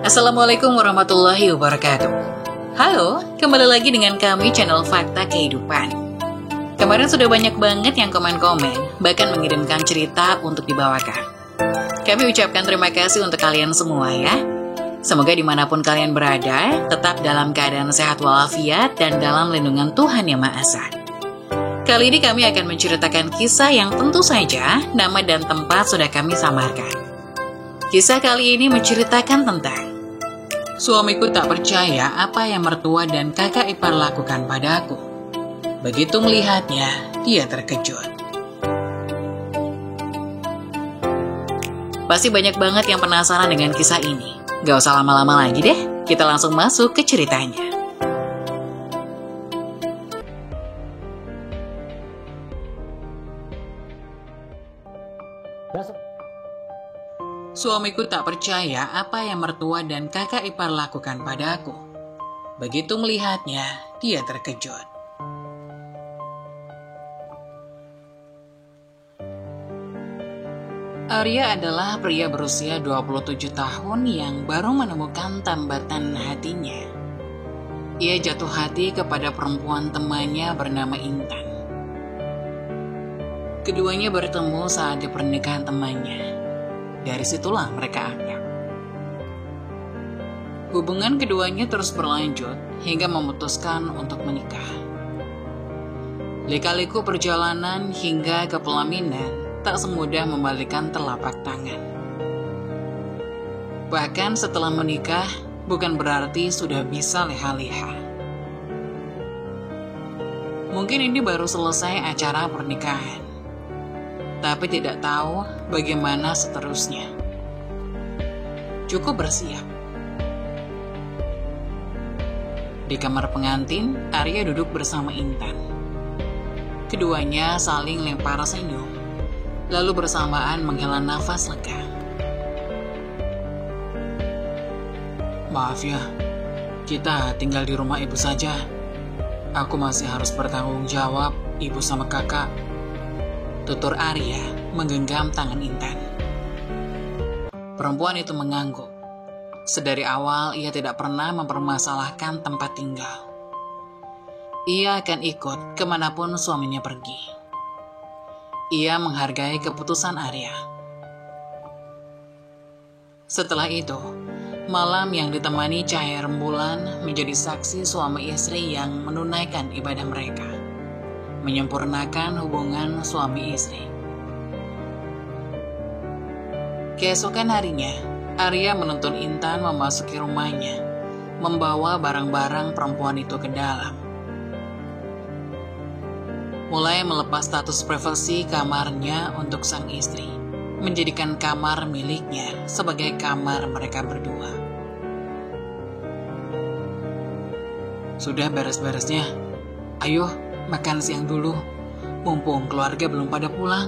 Assalamualaikum warahmatullahi wabarakatuh. Halo, kembali lagi dengan kami channel Fakta Kehidupan. Kemarin sudah banyak banget yang komen-komen, bahkan mengirimkan cerita untuk dibawakan. Kami ucapkan terima kasih untuk kalian semua ya. Semoga dimanapun kalian berada, tetap dalam keadaan sehat walafiat dan dalam lindungan Tuhan Yang Maha Esa. Kali ini kami akan menceritakan kisah yang tentu saja nama dan tempat sudah kami samarkan. Kisah kali ini menceritakan tentang suamiku tak percaya apa yang mertua dan kakak ipar lakukan padaku. Begitu melihatnya, dia terkejut. Pasti banyak banget yang penasaran dengan kisah ini. Gak usah lama-lama lagi deh, kita langsung masuk ke ceritanya. Suamiku tak percaya apa yang mertua dan kakak ipar lakukan padaku. Begitu melihatnya, dia terkejut. Arya adalah pria berusia 27 tahun yang baru menemukan tambatan hatinya. Ia jatuh hati kepada perempuan temannya bernama Intan. Keduanya bertemu saat di pernikahan temannya. Dari situlah mereka akrab. Hubungan keduanya terus berlanjut hingga memutuskan untuk menikah. Lika-liku perjalanan hingga ke pelaminan tak semudah membalikan telapak tangan. Bahkan setelah menikah, bukan berarti sudah bisa leha-leha. Mungkin ini baru selesai acara pernikahan, tapi tidak tahu bagaimana seterusnya. Cukup bersiap. Di kamar pengantin, Arya duduk bersama Intan. Keduanya saling lempar senyum, lalu bersamaan menghela nafas lega. Maaf ya, kita tinggal di rumah ibu saja. Aku masih harus bertanggung jawab ibu sama kakak. Tutur Arya menggenggam tangan Intan. Perempuan itu mengangguk. Sedari awal ia tidak pernah mempermasalahkan tempat tinggal. Ia akan ikut kemanapun suaminya pergi. Ia menghargai keputusan Arya. Setelah itu, malam yang ditemani cahaya rembulan menjadi saksi suami istri yang menunaikan ibadah mereka, menyempurnakan hubungan suami istri. Keesokan harinya, Arya menuntun Intan memasuki rumahnya, membawa barang-barang perempuan itu ke dalam. Mulai melepas status privasi kamarnya untuk sang istri, menjadikan kamar miliknya sebagai kamar mereka berdua. Sudah beres-beresnya, ayo makan siang dulu, mumpung keluarga belum pada pulang.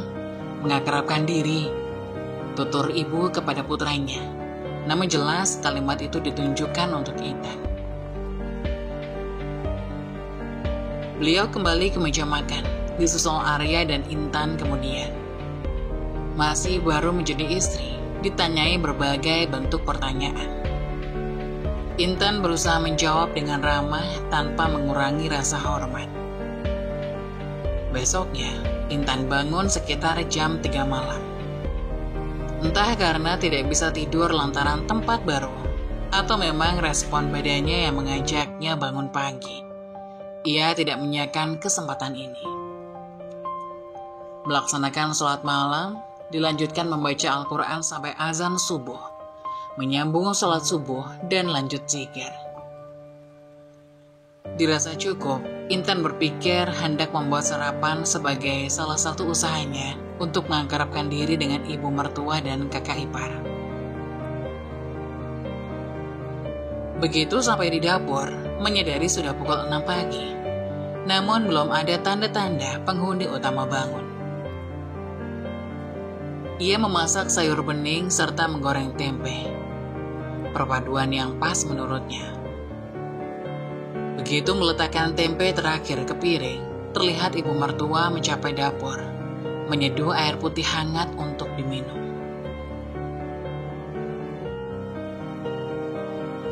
Mengakrabkan diri, tutur ibu kepada putranya. Namun jelas kalimat itu ditunjukkan untuk Intan. Beliau kembali ke meja makan, disusul Arya dan Intan kemudian. Masih baru menjadi istri, ditanyai berbagai bentuk pertanyaan. Intan berusaha menjawab dengan ramah tanpa mengurangi rasa hormat. Besoknya, Intan bangun sekitar jam 3 malam. Entah karena tidak bisa tidur lantaran tempat baru, atau memang respon badannya yang mengajaknya bangun pagi. Ia tidak menyiapkan kesempatan ini. Melaksanakan sholat malam, dilanjutkan membaca Al-Quran sampai azan subuh, menyambung sholat subuh dan lanjut zikir. Dirasa cukup, Intan berpikir hendak membuat sarapan sebagai salah satu usahanya untuk mengakrabkan diri dengan ibu mertua dan kakak ipar. Begitu sampai di dapur, menyadari sudah pukul 6 pagi. Namun belum ada tanda-tanda penghuni utama bangun. Ia memasak sayur bening serta menggoreng tempe. Perpaduan yang pas menurutnya. Begitu meletakkan tempe terakhir ke piring, terlihat ibu mertua mencapai dapur, menyeduh air putih hangat untuk diminum.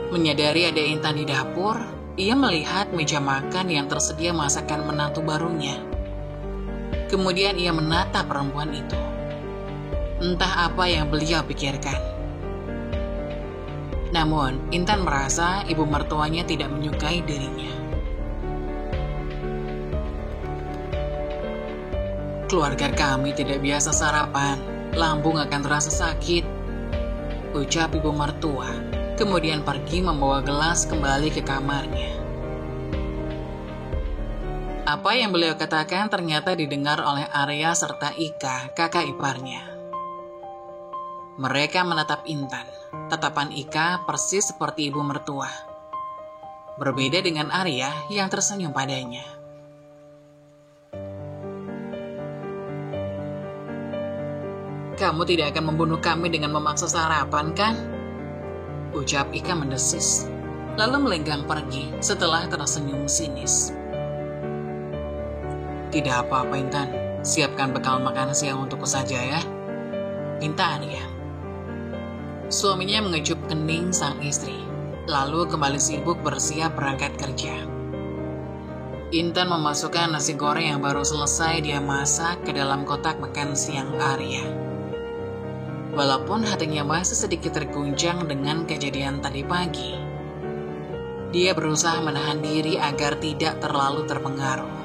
Menyadari ada Intan di dapur, ia melihat meja makan yang tersedia masakan menantu barunya. Kemudian ia menatap perempuan itu. Entah apa yang beliau pikirkan. Namun, Intan merasa ibu mertuanya tidak menyukai dirinya. Keluarga kami tidak biasa sarapan, lambung akan terasa sakit, ucap ibu mertua, kemudian pergi membawa gelas kembali ke kamarnya. Apa yang beliau katakan ternyata didengar oleh Arya serta Ika, kakak iparnya. Mereka menatap Intan. Tatapan Ika persis seperti ibu mertua. Berbeda dengan Arya yang tersenyum padanya. Kamu tidak akan membunuh kami dengan memaksa sarapan, kan? Ucap Ika mendesis, lalu melenggang pergi setelah tersenyum sinis. Tidak apa-apa, Intan. Siapkan bekal makan siang untukku saja ya. Minta Arya. Suaminya mengecup kening sang istri, lalu kembali sibuk bersiap berangkat kerja. Intan memasukkan nasi goreng yang baru selesai dia masak ke dalam kotak makan siang Arya. Walaupun hatinya masih sedikit terguncang dengan kejadian tadi pagi, dia berusaha menahan diri agar tidak terlalu terpengaruh.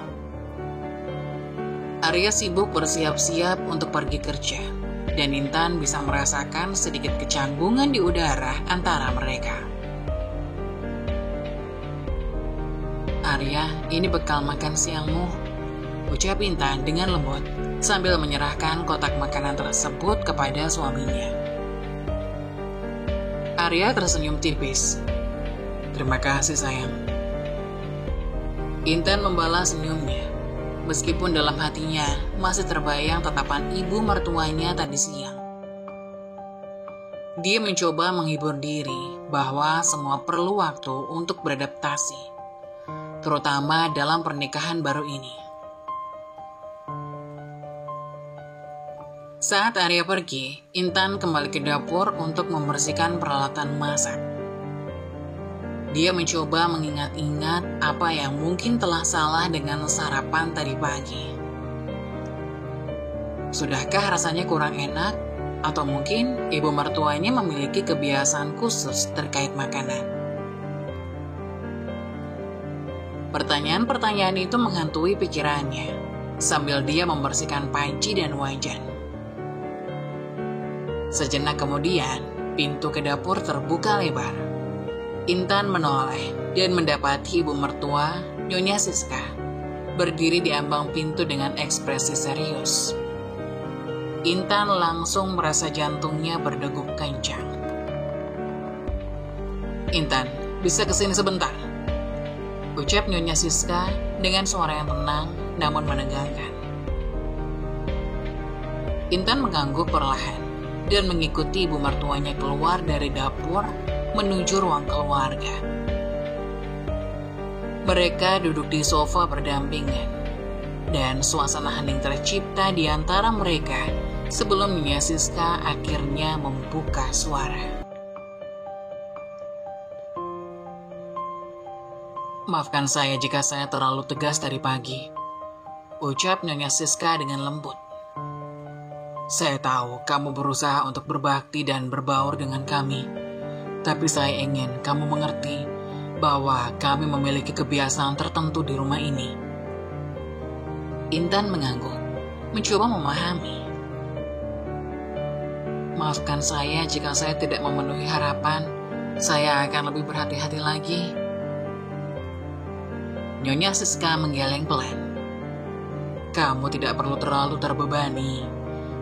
Arya sibuk bersiap-siap untuk pergi kerja, dan Intan bisa merasakan sedikit kecanggungan di udara antara mereka. Arya, ini bekal makan siangmu, ucap Intan dengan lembut, sambil menyerahkan kotak makanan tersebut kepada suaminya. Arya tersenyum tipis. Terima kasih sayang. Intan membalas senyumnya, meskipun dalam hatinya masih terbayang tatapan ibu mertuanya tadi siang. Dia mencoba menghibur diri bahwa semua perlu waktu untuk beradaptasi, terutama dalam pernikahan baru ini. Saat Arya pergi, Intan kembali ke dapur untuk membersihkan peralatan masak. Dia mencoba mengingat-ingat apa yang mungkin telah salah dengan sarapan tadi pagi. Sudahkah rasanya kurang enak? Atau mungkin ibu mertuanya memiliki kebiasaan khusus terkait makanan? Pertanyaan-pertanyaan itu menghantui pikirannya, sambil dia membersihkan panci dan wajan. Sejenak kemudian, pintu ke dapur terbuka lebar. Intan menoleh dan mendapati ibu mertua, Nyonya Siska, berdiri di ambang pintu dengan ekspresi serius. Intan langsung merasa jantungnya berdegup kencang. Intan, bisa kesini sebentar? Ucap Nyonya Siska dengan suara yang tenang namun menegangkan. Intan mengangguk perlahan dan mengikuti ibu mertuanya keluar dari dapur menuju ruang keluarga. Mereka duduk di sofa berdampingan, dan suasana hening tercipta di antara mereka sebelum Nyonya Siska akhirnya membuka suara. Maafkan saya jika saya terlalu tegas tadi pagi, ucap Nyonya Siska dengan lembut. Saya tahu kamu berusaha untuk berbakti dan berbaur dengan kami, tapi saya ingin kamu mengerti bahwa kami memiliki kebiasaan tertentu di rumah ini. Intan mengangguk, mencoba memahami. Maafkan saya jika saya tidak memenuhi harapan, saya akan lebih berhati-hati lagi. Nyonya Siska menggeleng pelan. Kamu tidak perlu terlalu terbebani.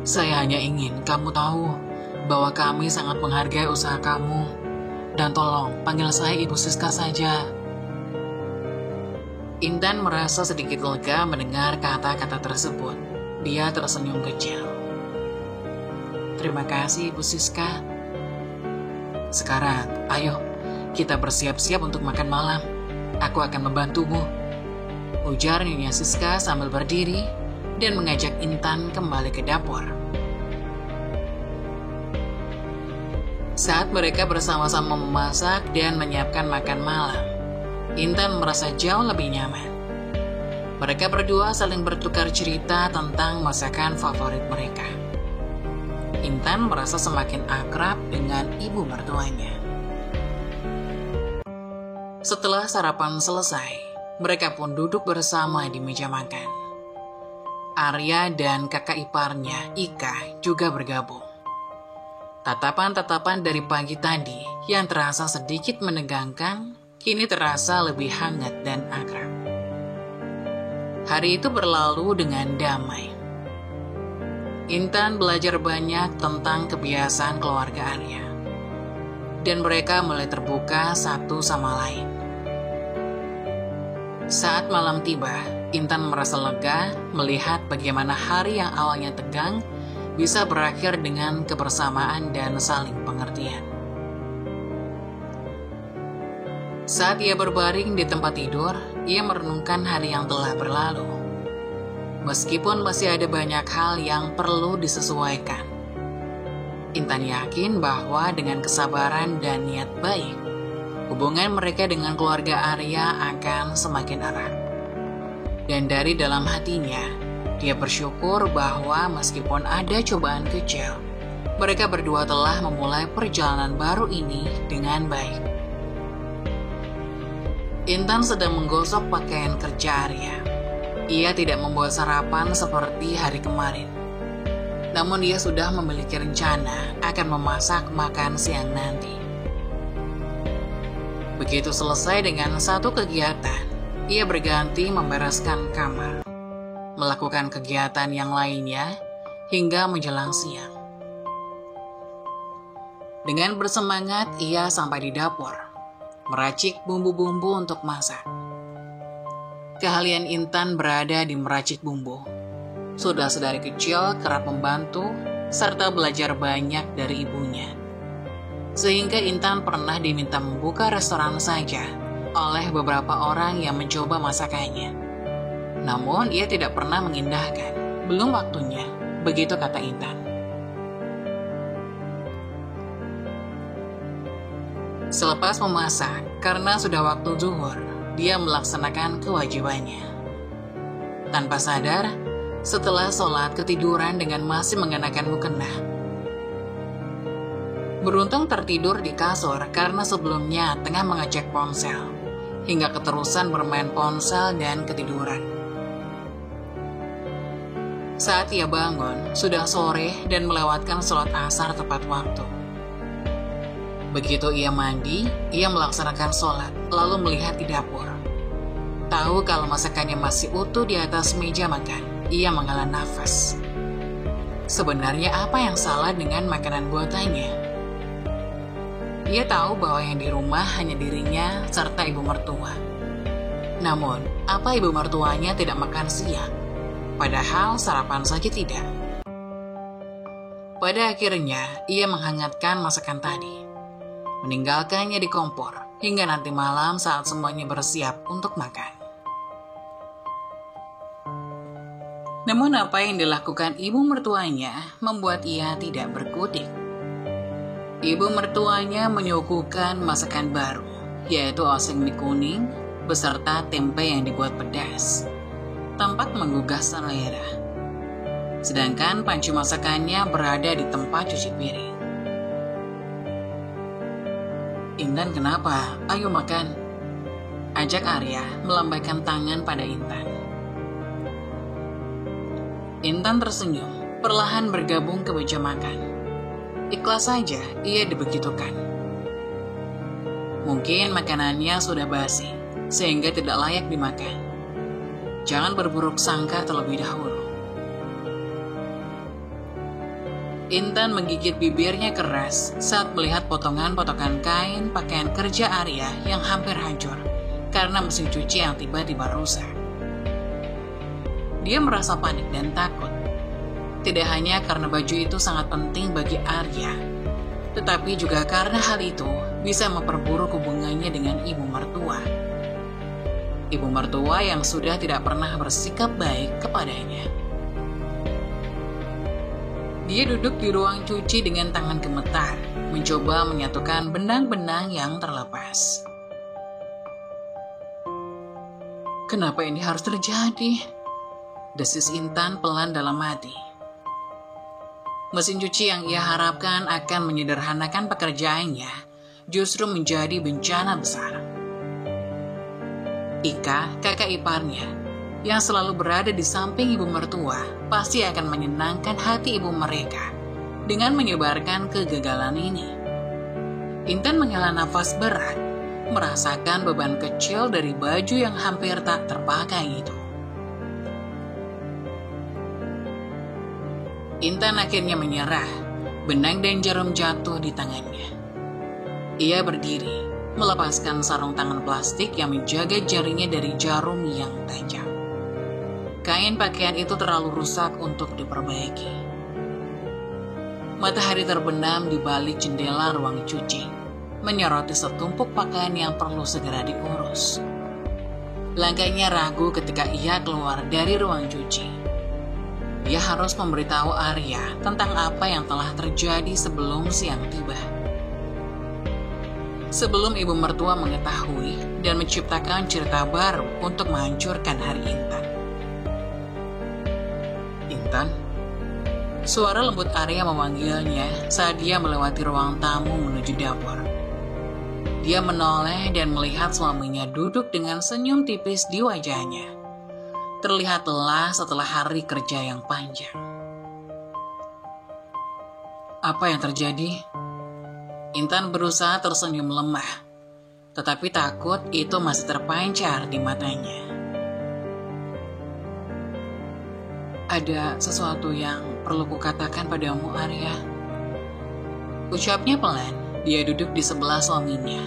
Saya hanya ingin kamu tahu bahwa kami sangat menghargai usaha kamu. Dan tolong, panggil saya Ibu Siska saja. Intan merasa sedikit lega mendengar kata-kata tersebut. Dia tersenyum kecil. Terima kasih, Ibu Siska. Sekarang, ayo, kita bersiap-siap untuk makan malam. Aku akan membantumu, ujar Nyonya Siska sambil berdiri dan mengajak Intan kembali ke dapur. Saat mereka bersama-sama memasak dan menyiapkan makan malam, Intan merasa jauh lebih nyaman. Mereka berdua saling bertukar cerita tentang masakan favorit mereka. Intan merasa semakin akrab dengan ibu mertuanya. Setelah sarapan selesai, mereka pun duduk bersama di meja makan. Arya dan kakak iparnya, Ika, juga bergabung. Tatapan-tatapan dari pagi tadi yang terasa sedikit menegangkan, kini terasa lebih hangat dan akrab. Hari itu berlalu dengan damai. Intan belajar banyak tentang kebiasaan keluarga Arya, dan mereka mulai terbuka satu sama lain. Saat malam tiba, Intan merasa lega melihat bagaimana hari yang awalnya tegang bisa berakhir dengan kebersamaan dan saling pengertian. Saat ia berbaring di tempat tidur, ia merenungkan hari yang telah berlalu. Meskipun masih ada banyak hal yang perlu disesuaikan, Intan yakin bahwa dengan kesabaran dan niat baik, hubungan mereka dengan keluarga Arya akan semakin erat. Dan dari dalam hatinya, dia bersyukur bahwa meskipun ada cobaan kecil, mereka berdua telah memulai perjalanan baru ini dengan baik. Intan sedang menggosok pakaian kerja Arya. Ia tidak membuat sarapan seperti hari kemarin. Namun ia sudah memiliki rencana akan memasak makan siang nanti. Begitu selesai dengan satu kegiatan, ia berganti membereskan kamar, melakukan kegiatan yang lainnya hingga menjelang siang. Dengan bersemangat, ia sampai di dapur, meracik bumbu-bumbu untuk masak. Keahlian Intan berada di meracik bumbu. Sudah sedari kecil kerap membantu serta belajar banyak dari ibunya. Sehingga Intan pernah diminta membuka restoran saja oleh beberapa orang yang mencoba masakannya. Namun ia tidak pernah mengindahkan, belum waktunya, begitu kata Intan. Selepas memasak, karena sudah waktu zuhur, dia melaksanakan kewajibannya. Tanpa sadar, setelah sholat ketiduran dengan masih mengenakan mukena. Beruntung tertidur di kasur karena sebelumnya tengah mengecek ponsel, hingga keterusan bermain ponsel dan ketiduran. Saat ia bangun, sudah sore dan melewatkan sholat asar tepat waktu. Begitu ia mandi, ia melaksanakan sholat, lalu melihat di dapur. Tahu kalau masakannya masih utuh di atas meja makan, ia menghela nafas. Sebenarnya apa yang salah dengan makanan buatannya? Ia tahu bahwa yang di rumah hanya dirinya serta ibu mertua. Namun, apa ibu mertuanya tidak makan siang? Padahal sarapan saja tidak. Pada akhirnya, ia menghangatkan masakan tadi, meninggalkannya di kompor hingga nanti malam saat semuanya bersiap untuk makan. Namun apa yang dilakukan ibu mertuanya membuat ia tidak berkutik. Ibu mertuanya menyuguhkan masakan baru, yaitu oseng mie kuning beserta tempe yang dibuat pedas. Tampak menggugah selera. Sedangkan panci masakannya berada di tempat cuci piring. Intan, kenapa? Ayo makan. Ajak Arya melambaikan tangan pada Intan. Intan tersenyum, perlahan bergabung ke meja makan. Ikhlas saja ia dibegitukan. Mungkin makanannya sudah basi, sehingga tidak layak dimakan. Jangan berburuk sangka terlebih dahulu. Intan menggigit bibirnya keras saat melihat potongan-potongan kain pakaian kerja Arya yang hampir hancur karena mesin cuci yang tiba-tiba rusak. Dia merasa panik dan takut. Tidak hanya karena baju itu sangat penting bagi Arya, tetapi juga karena hal itu bisa memperburuk hubungannya dengan ibu mertua. Ibu mertua yang sudah tidak pernah bersikap baik kepadanya. Dia duduk di ruang cuci dengan tangan gemetar, mencoba menyatukan benang-benang yang terlepas. Kenapa ini harus terjadi? Desis Intan pelan dalam hati. Mesin cuci yang ia harapkan akan menyederhanakan pekerjaannya justru menjadi bencana besar. Ika, kakak iparnya, yang selalu berada di samping ibu mertua, pasti akan menyenangkan hati ibu mereka dengan menyebarkan kegagalan ini. Intan menghela nafas berat, merasakan beban kecil dari baju yang hampir tak terpakai itu. Intan akhirnya menyerah, benang dan jarum jatuh di tangannya. Ia berdiri, melepaskan sarung tangan plastik yang menjaga jarinya dari jarum yang tajam. Kain pakaian itu terlalu rusak untuk diperbaiki. Matahari terbenam di balik jendela ruang cuci, menyoroti setumpuk pakaian yang perlu segera diurus. Langkahnya ragu ketika ia keluar dari ruang cuci. Dia harus memberitahu Arya tentang apa yang telah terjadi sebelum siang tiba. Sebelum ibu mertua mengetahui dan menciptakan cerita baru untuk menghancurkan hari Intan. Intan? Suara lembut Arya memanggilnya saat dia melewati ruang tamu menuju dapur. Dia menoleh dan melihat suaminya duduk dengan senyum tipis di wajahnya. Terlihat lelah setelah hari kerja yang panjang. Apa yang terjadi? Intan berusaha tersenyum lemah, tetapi takut itu masih terpancar di matanya. Ada sesuatu yang perlu kukatakan padamu, Arya. Ucapnya pelan, dia duduk di sebelah suaminya,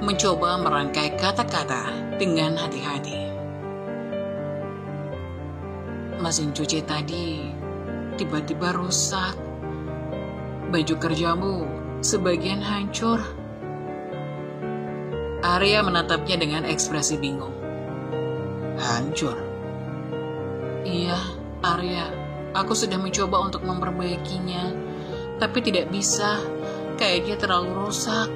mencoba merangkai kata-kata dengan hati-hati. Mesin cuci tadi tiba-tiba rusak. Baju kerjamu sebagian hancur. Arya menatapnya dengan ekspresi bingung. Hancur? Iya, Arya. Aku sudah mencoba untuk memperbaikinya, tapi tidak bisa. Kayaknya terlalu rusak.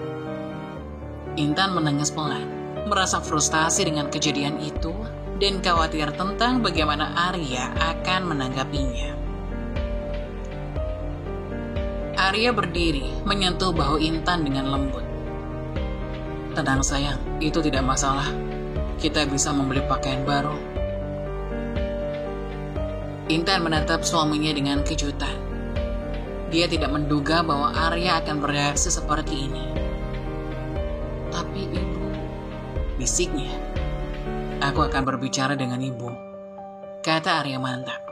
Intan menangis pelan, merasa frustasi dengan kejadian itu dan khawatir tentang bagaimana Arya akan menanggapinya. Arya berdiri, menyentuh bahu Intan dengan lembut. Tenang sayang, itu tidak masalah. Kita bisa membeli pakaian baru. Intan menatap suaminya dengan kejutan. Dia tidak menduga bahwa Arya akan bereaksi seperti ini. Tapi ibu, bisiknya. Aku akan berbicara dengan ibu, kata Arya mantap.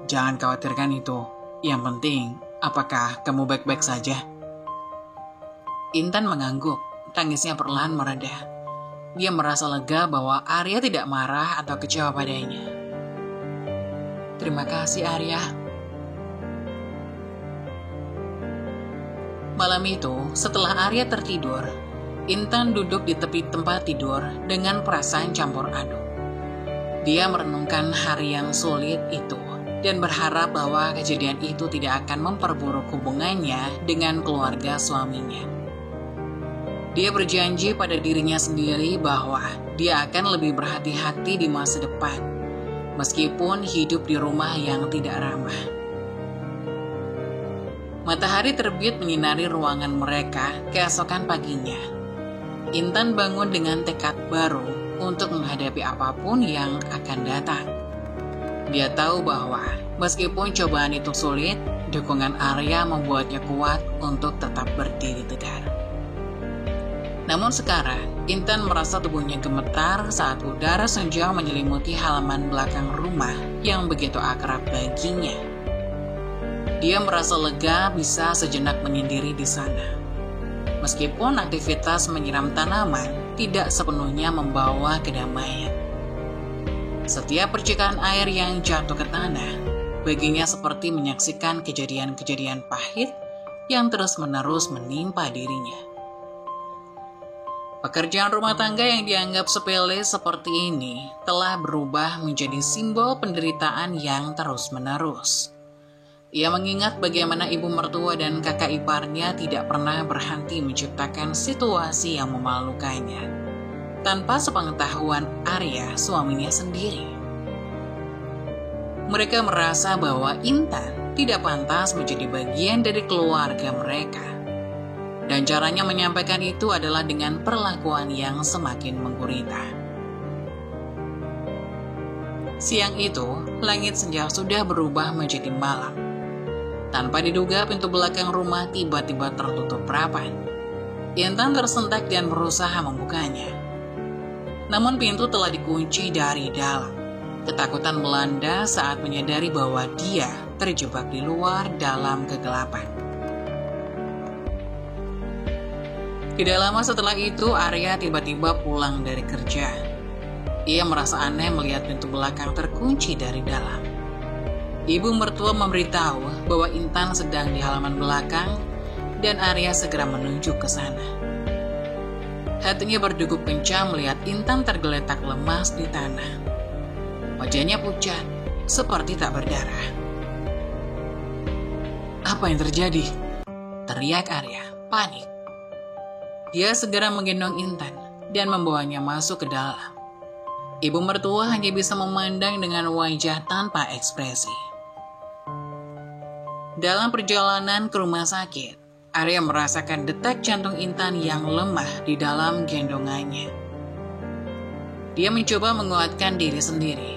Jangan khawatirkan itu. Yang penting, apakah kamu baik-baik saja? Intan mengangguk, tangisnya perlahan mereda. Dia merasa lega bahwa Arya tidak marah atau kecewa padanya. Terima kasih, Arya. Malam itu, setelah Arya tertidur, Intan duduk di tepi tempat tidur dengan perasaan campur aduk. Dia merenungkan hari yang sulit itu dan berharap bahwa kejadian itu tidak akan memperburuk hubungannya dengan keluarga suaminya. Dia berjanji pada dirinya sendiri bahwa dia akan lebih berhati-hati di masa depan, meskipun hidup di rumah yang tidak ramah. Matahari terbit menyinari ruangan mereka keesokan paginya. Intan bangun dengan tekad baru untuk menghadapi apapun yang akan datang. Dia tahu bahwa meskipun cobaan itu sulit, dukungan Arya membuatnya kuat untuk tetap berdiri tegar. Namun sekarang, Intan merasa tubuhnya gemetar saat udara senja menyelimuti halaman belakang rumah yang begitu akrab baginya. Dia merasa lega bisa sejenak menyendiri di sana. Meskipun aktivitas menyiram tanaman tidak sepenuhnya membawa kedamaian. Setiap percikan air yang jatuh ke tanah, baginya seperti menyaksikan kejadian-kejadian pahit yang terus-menerus menimpa dirinya. Pekerjaan rumah tangga yang dianggap sepele seperti ini telah berubah menjadi simbol penderitaan yang terus-menerus. Ia mengingat bagaimana ibu mertua dan kakak iparnya tidak pernah berhenti menciptakan situasi yang memalukannya, tanpa sepengetahuan Arya, suaminya sendiri. Mereka merasa bahwa Intan tidak pantas menjadi bagian dari keluarga mereka. Dan caranya menyampaikan itu adalah dengan perlakuan yang semakin menggurita. Siang itu, langit senja sudah berubah menjadi malam. Tanpa diduga, pintu belakang rumah tiba-tiba tertutup rapat. Intan tersentak dan berusaha membukanya. Namun pintu telah dikunci dari dalam. Ketakutan melanda saat menyadari bahwa dia terjebak di luar dalam kegelapan. Tidak lama setelah itu, Arya tiba-tiba pulang dari kerja. Ia merasa aneh melihat pintu belakang terkunci dari dalam. Ibu mertua memberitahu bahwa Intan sedang di halaman belakang dan Arya segera menuju ke sana. Hatinya berdegup kencang melihat Intan tergeletak lemas di tanah. Wajahnya pucat, seperti tak berdarah. "Apa yang terjadi?" teriak Arya, panik. Dia segera menggendong Intan dan membawanya masuk ke dalam. Ibu mertua hanya bisa memandang dengan wajah tanpa ekspresi. Dalam perjalanan ke rumah sakit, Arya merasakan detak jantung Intan yang lemah di dalam gendongannya. Dia mencoba menguatkan diri sendiri,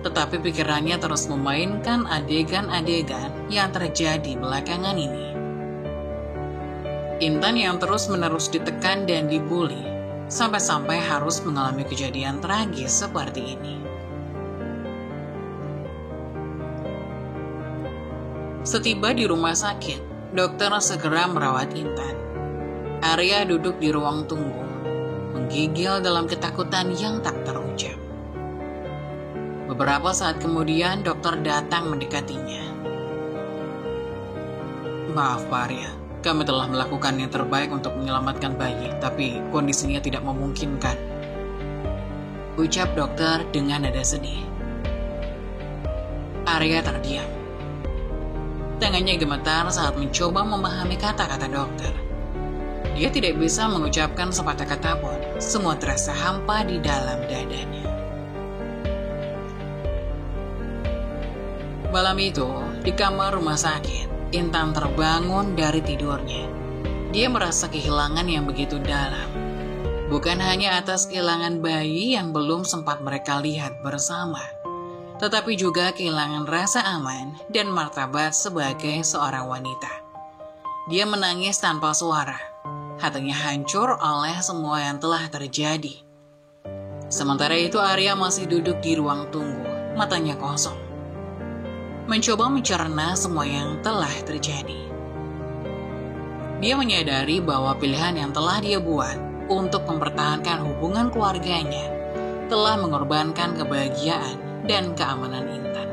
tetapi pikirannya terus memainkan adegan-adegan yang terjadi belakangan ini. Intan yang terus-menerus ditekan dan dibully, sampai-sampai harus mengalami kejadian tragis seperti ini. Setiba di rumah sakit, dokter segera merawat Intan. Arya duduk di ruang tunggu, menggigil dalam ketakutan yang tak terucap. Beberapa saat kemudian, dokter datang mendekatinya. "Maaf Pak Arya, kami telah melakukan yang terbaik untuk menyelamatkan bayi, tapi kondisinya tidak memungkinkan," ucap dokter dengan nada sedih. Arya terdiam. Tangannya gemetar saat mencoba memahami kata-kata dokter. Dia tidak bisa mengucapkan sepatah kata pun. Semua terasa hampa di dalam dadanya. Malam itu, di kamar rumah sakit, Intan terbangun dari tidurnya. Dia merasa kehilangan yang begitu dalam. Bukan hanya atas kehilangan bayi yang belum sempat mereka lihat bersama, tetapi juga kehilangan rasa aman dan martabat sebagai seorang wanita. Dia menangis tanpa suara. Hatinya hancur oleh semua yang telah terjadi. Sementara itu Arya masih duduk di ruang tunggu, matanya kosong. Mencoba mencerna semua yang telah terjadi. Dia menyadari bahwa pilihan yang telah dia buat untuk mempertahankan hubungan keluarganya telah mengorbankan kebahagiaan dan keamanan Intan.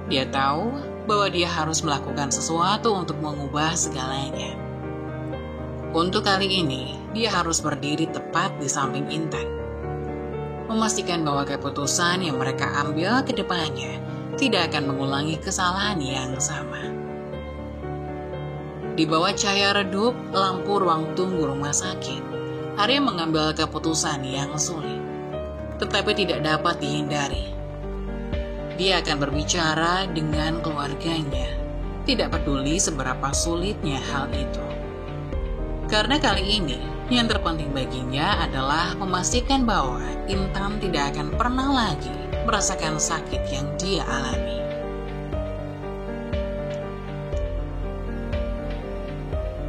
Dia tahu bahwa dia harus melakukan sesuatu untuk mengubah segalanya. Untuk kali ini, dia harus berdiri tepat di samping Intan, memastikan bahwa keputusan yang mereka ambil ke depannya tidak akan mengulangi kesalahan yang sama. Di bawah cahaya redup lampu ruang tunggu rumah sakit, Arya mengambil keputusan yang sulit, tetapi tidak dapat dihindari. Dia akan berbicara dengan keluarganya, tidak peduli seberapa sulitnya hal itu. Karena kali ini, yang terpenting baginya adalah memastikan bahwa Intan tidak akan pernah lagi merasakan sakit yang dia alami.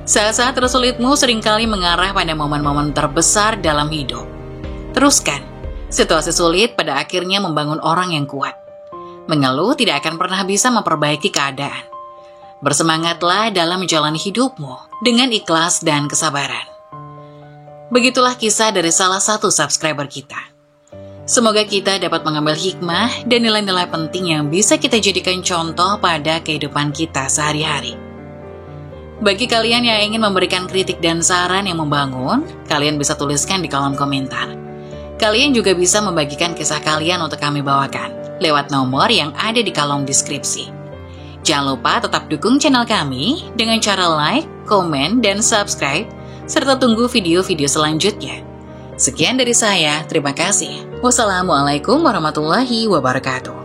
Saat-saat tersulitmu seringkali mengarah pada momen-momen terbesar dalam hidup. Teruskan. Situasi sulit pada akhirnya membangun orang yang kuat. Mengeluh tidak akan pernah bisa memperbaiki keadaan. Bersemangatlah dalam menjalani hidupmu dengan ikhlas dan kesabaran. Begitulah kisah dari salah satu subscriber kita. Semoga kita dapat mengambil hikmah dan nilai-nilai penting yang bisa kita jadikan contoh pada kehidupan kita sehari-hari. Bagi kalian yang ingin memberikan kritik dan saran yang membangun, kalian bisa tuliskan di kolom komentar. Kalian juga bisa membagikan kisah kalian untuk kami bawakan lewat nomor yang ada di kolom deskripsi. Jangan lupa tetap dukung channel kami dengan cara like, komen, dan subscribe, serta tunggu video-video selanjutnya. Sekian dari saya, terima kasih. Wassalamualaikum warahmatullahi wabarakatuh.